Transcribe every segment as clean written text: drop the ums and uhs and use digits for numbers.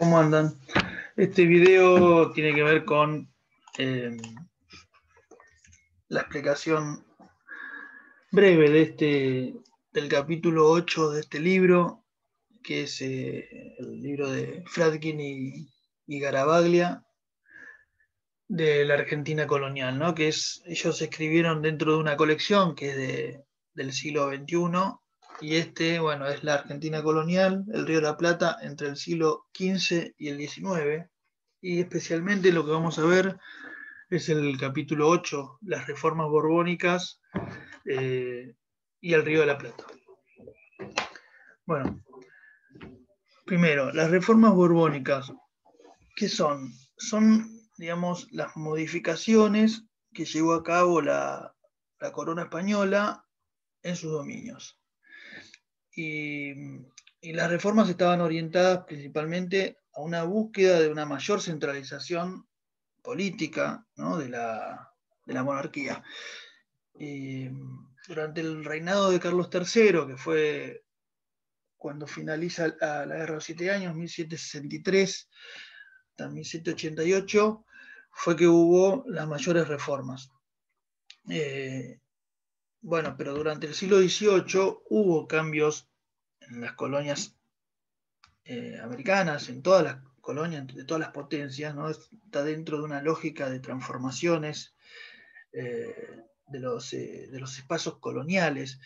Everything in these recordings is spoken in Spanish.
¿Cómo andan? Este video tiene que ver con eh, la explicación breve del capítulo 8 de este libro, que es el libro de Fradkin y Garavaglia de la Argentina colonial, ¿no? Ellos escribieron dentro de una colección que es del siglo XXI, y bueno, es la Argentina colonial, el Río de la Plata, entre el siglo XV y el XIX, y especialmente lo que vamos a ver es el capítulo 8, las reformas borbónicas y el Río de la Plata. Bueno, primero, las reformas borbónicas, ¿qué son? Son, digamos, las modificaciones que llevó a cabo la corona española en sus dominios. Y, y las reformas estaban orientadas principalmente a una búsqueda de una mayor centralización política, ¿no? de la monarquía. Durante el reinado de Carlos III, que fue cuando finaliza la Guerra de los 7 Años, 1763 hasta 1788, fue que hubo las mayores reformas. Bueno, pero durante el siglo XVIII hubo cambios en las colonias americanas, en todas las colonias, de todas las potencias, ¿no? Está dentro de una lógica de transformaciones de los espacios coloniales.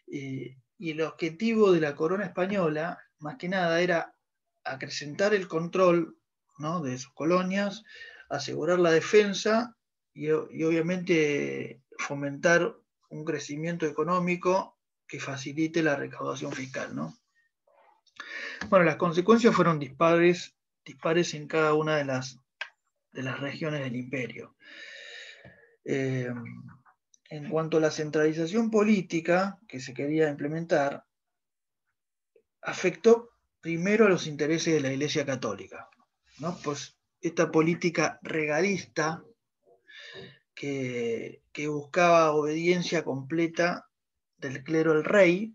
Y el objetivo de la corona española, más que nada, era acrecentar el control, ¿no? de sus colonias, asegurar la defensa y obviamente fomentar un crecimiento económico que facilite la recaudación fiscal, ¿no? Bueno, las consecuencias fueron dispares en cada una de las regiones del imperio. En cuanto a la centralización política que se quería implementar, afectó primero a los intereses de la Iglesia Católica, ¿no? Pues esta política regalista que buscaba obediencia completa del clero al rey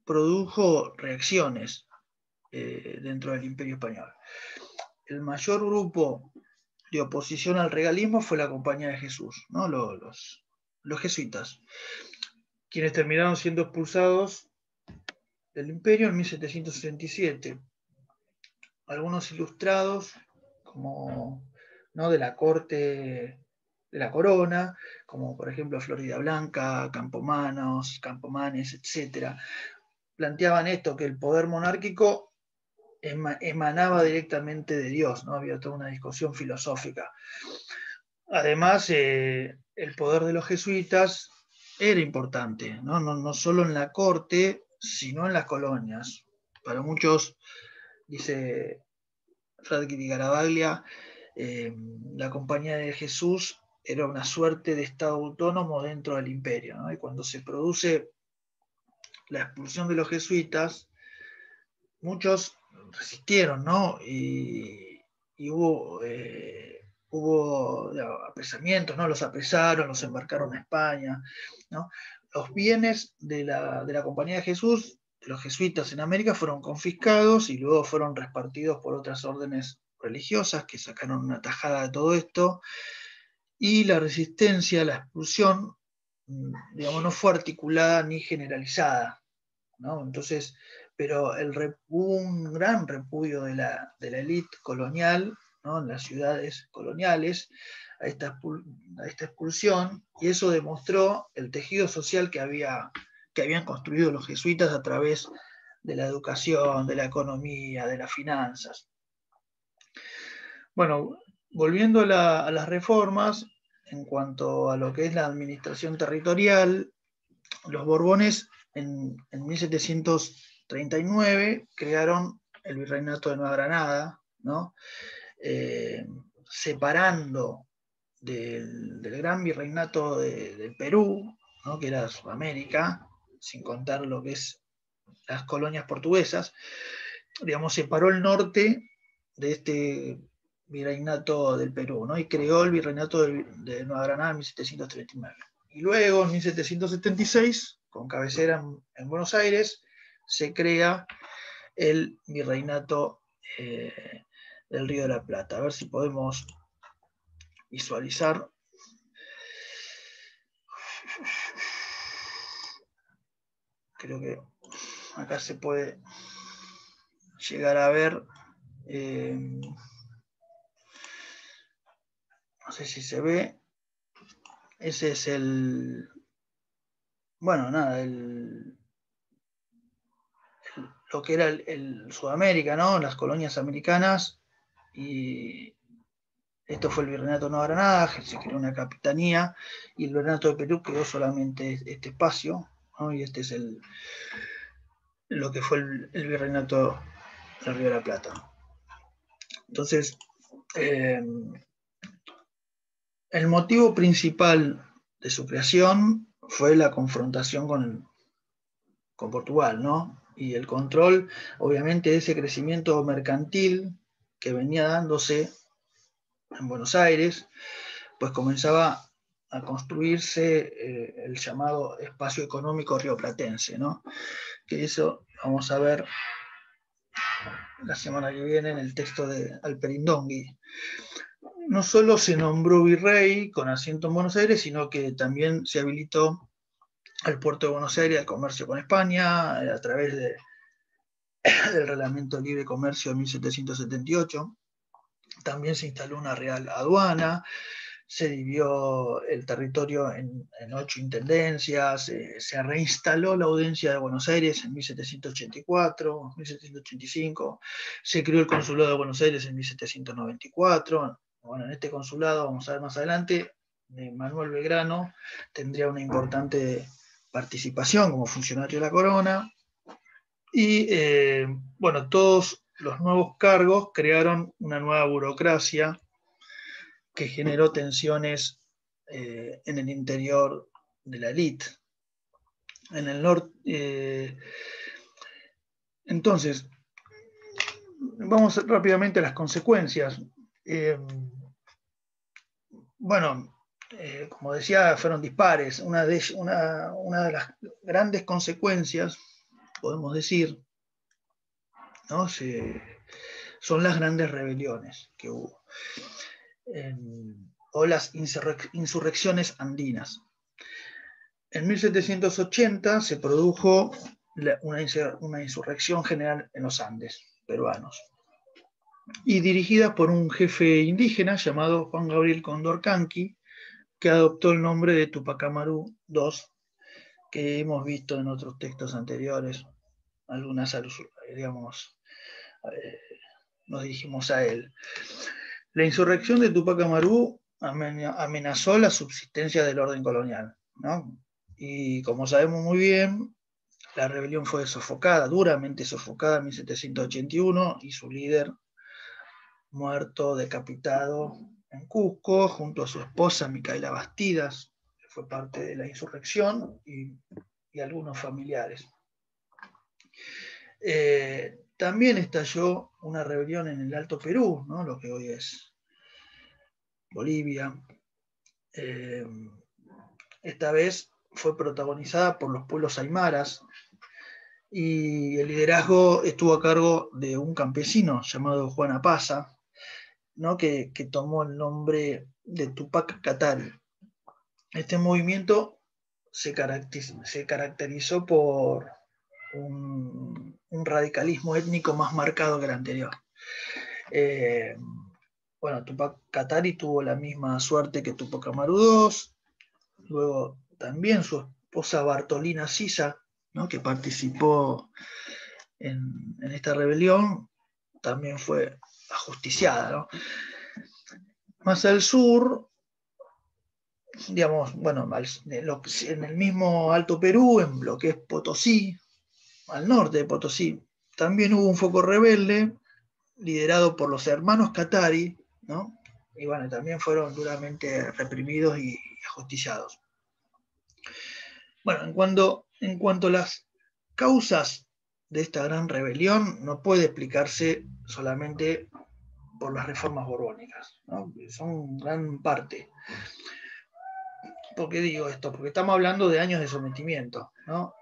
produjo reacciones dentro del Imperio Español. El mayor grupo de oposición al regalismo fue la Compañía de Jesús, ¿no? los jesuitas, quienes terminaron siendo expulsados del imperio en 1767. Algunos ilustrados, como, ¿no? de la corte de la corona, como por ejemplo Florida Blanca, Campomanes, etc., planteaban esto, que el poder monárquico emanaba directamente de Dios, ¿no? Había toda una discusión filosófica. Además, el poder de los jesuitas era importante, ¿no? No solo en la corte, sino en las colonias. Para muchos, dice Fradkin y Garavaglia, la Compañía de Jesús era una suerte de Estado autónomo dentro del imperio, ¿no? Y cuando se produce la expulsión de los jesuitas, muchos resistieron, ¿no? Y hubo apresamientos, ¿no? Los apresaron, los embarcaron a España, ¿no? Los bienes de la Compañía de Jesús, de los jesuitas en América, fueron confiscados y luego fueron repartidos por otras órdenes religiosas que sacaron una tajada de todo esto, y la resistencia a la expulsión, digamos, no fue articulada ni generalizada, ¿no? Entonces, pero hubo un gran repudio de la élite colonial, ¿no? En las ciudades coloniales a esta expulsión, y eso demostró el tejido social que habían construido los jesuitas a través de la educación, de la economía, de las finanzas. Bueno, volviendo a las reformas, en cuanto a lo que es la administración territorial, los Borbones en 1739 crearon el Virreinato de Nueva Granada, ¿no? Separando del gran Virreinato del Perú, ¿no? que era Sudamérica, sin contar lo que es las colonias portuguesas, digamos, separó el norte de este Virreinato del Perú, ¿no? Y creó el Virreinato de Nueva Granada en 1739. Y luego, en 1776, con cabecera en Buenos Aires, se crea el Virreinato del Río de la Plata. A ver si podemos visualizar. Creo que acá se puede llegar a ver. No sé si se ve. Ese es el... Bueno, nada, lo que era el Sudamérica, ¿no? Las colonias americanas. Y esto fue el Virreinato de Nueva Granada, se creó una capitanía, y el Virreinato de Perú quedó solamente este espacio, ¿no? Y este es lo que fue el Virreinato del Río de la Plata. Entonces, el motivo principal de su creación fue la confrontación con Portugal, ¿no? Y el control, obviamente, de ese crecimiento mercantil que venía dándose en Buenos Aires, pues comenzaba a construirse el llamado espacio económico rioplatense, ¿no? Que eso vamos a ver la semana que viene en el texto de Alperindongui. No solo se nombró virrey con asiento en Buenos Aires, sino que también se habilitó al puerto de Buenos Aires al comercio con España a través del Reglamento de Libre Comercio de 1778. También se instaló una real aduana, se dividió el territorio en 8 intendencias, se reinstaló la audiencia de Buenos Aires en 1784, 1785, se creó el consulado de Buenos Aires en 1794. Bueno, en este consulado, vamos a ver más adelante, Manuel Belgrano tendría una importante participación como funcionario de la corona. Y bueno, todos los nuevos cargos crearon una nueva burocracia que generó tensiones en el interior de la élite. En el norte. Entonces, vamos rápidamente a las consecuencias. Bueno, como decía, fueron dispares. Una de las grandes consecuencias, podemos decir, ¿no? Son las grandes rebeliones que hubo, o las insurrecciones andinas. En 1780 se produjo una insurrección general en los Andes peruanos, y dirigida por un jefe indígena llamado Juan Gabriel Condorcanqui, que adoptó el nombre de Tupac Amaru II, que hemos visto en otros textos anteriores. Algunas, digamos, nos dirigimos a él. La insurrección de Tupac Amaru amenazó la subsistencia del orden colonial, ¿no? Y como sabemos muy bien, la rebelión fue sofocada, duramente sofocada en 1781, y su líder muerto, decapitado en Cusco, junto a su esposa Micaela Bastidas, que fue parte de la insurrección, y algunos familiares. También estalló una rebelión en el Alto Perú, ¿no? Lo que hoy es Bolivia. Esta vez fue protagonizada por los pueblos aymaras, y el liderazgo estuvo a cargo de un campesino llamado Juan Apaza, ¿no? que tomó el nombre de Tupac Katari. Este movimiento se caracterizó por un radicalismo étnico más marcado que el anterior. Bueno, Tupac Katari tuvo la misma suerte que Tupac Amaru II. Luego también su esposa Bartolina Sisa, ¿no? que participó en esta rebelión, también fue ajusticiada, ¿no? Más al sur, digamos, bueno, en el mismo Alto Perú, en lo que es Potosí, al norte de Potosí, también hubo un foco rebelde liderado por los hermanos Katari, ¿no? Y bueno, también fueron duramente reprimidos y ajusticiados. Bueno, en cuanto a las causas de esta gran rebelión, no puede explicarse solamente por las reformas borbónicas, ¿no? Son gran parte. ¿Por qué digo esto? Porque estamos hablando de años de sometimiento, ¿no?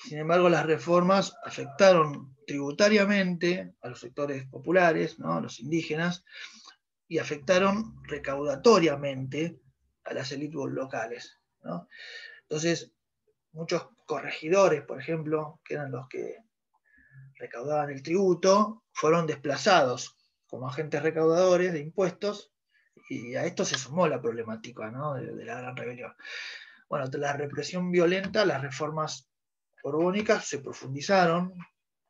Sin embargo, las reformas afectaron tributariamente a los sectores populares, ¿no? A los indígenas, y afectaron recaudatoriamente a las élites locales, ¿no? Entonces, muchos corregidores, por ejemplo, que eran los que recaudaban el tributo, fueron desplazados como agentes recaudadores de impuestos, y a esto se sumó la problemática, ¿no? de la Gran Rebelión. Bueno, tras la represión violenta, las reformas borbónicas se profundizaron,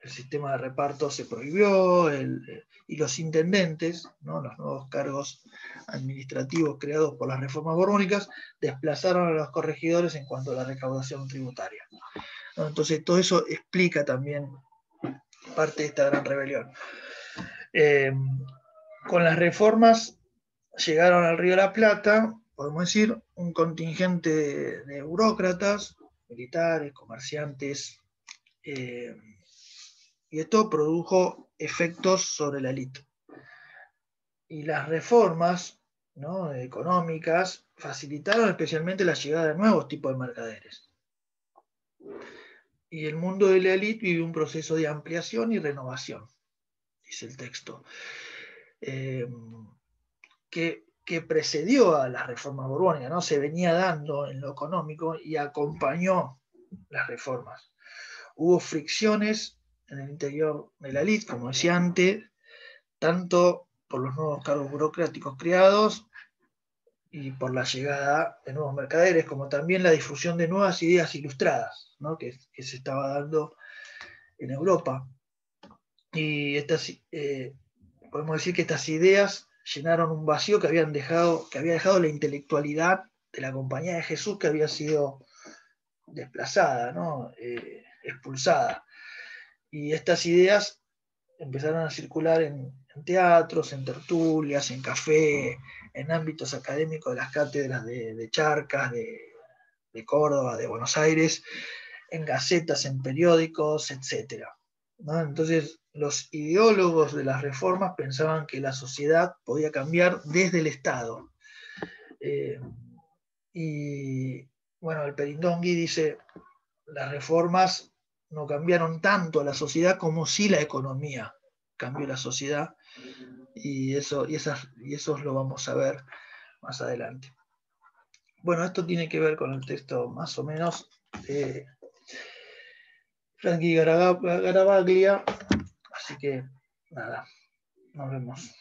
el sistema de reparto se prohibió, y los intendentes, ¿no? Los nuevos cargos administrativos creados por las reformas borbónicas, desplazaron a los corregidores en cuanto a la recaudación tributaria, ¿no? Entonces, todo eso explica también parte de esta gran rebelión. Con las reformas llegaron al Río de la Plata, podemos decir, un contingente de burócratas, militares, comerciantes, y esto produjo efectos sobre la élite. Y las reformas, ¿no?, económicas facilitaron especialmente la llegada de nuevos tipos de mercaderes. Y el mundo de la élite vive un proceso de ampliación y renovación, dice el texto, que precedió a las reformas borbónicas, ¿no? Se venía dando en lo económico y acompañó las reformas. Hubo fricciones en el interior de la élite, como decía antes, tanto por los nuevos cargos burocráticos creados y por la llegada de nuevos mercaderes, como también la difusión de nuevas ideas ilustradas, ¿no?, que se estaba dando en Europa. Y podemos decir que estas ideas llenaron un vacío que había dejado la intelectualidad de la Compañía de Jesús, que había sido desplazada, ¿no? Expulsada. Y estas ideas empezaron a circular en teatros, en tertulias, en café, en ámbitos académicos de las cátedras de Charcas, de Córdoba, de Buenos Aires, en gacetas, en periódicos, etc., ¿no? Entonces, los ideólogos de las reformas pensaban que la sociedad podía cambiar desde el Estado. Y bueno, el Perindongui dice, las reformas no cambiaron tanto a la sociedad como sí la economía cambió la sociedad, y eso lo vamos a ver más adelante. Bueno, esto tiene que ver con el texto más o menos de Franchi Garavaglia, así que nada, nos vemos.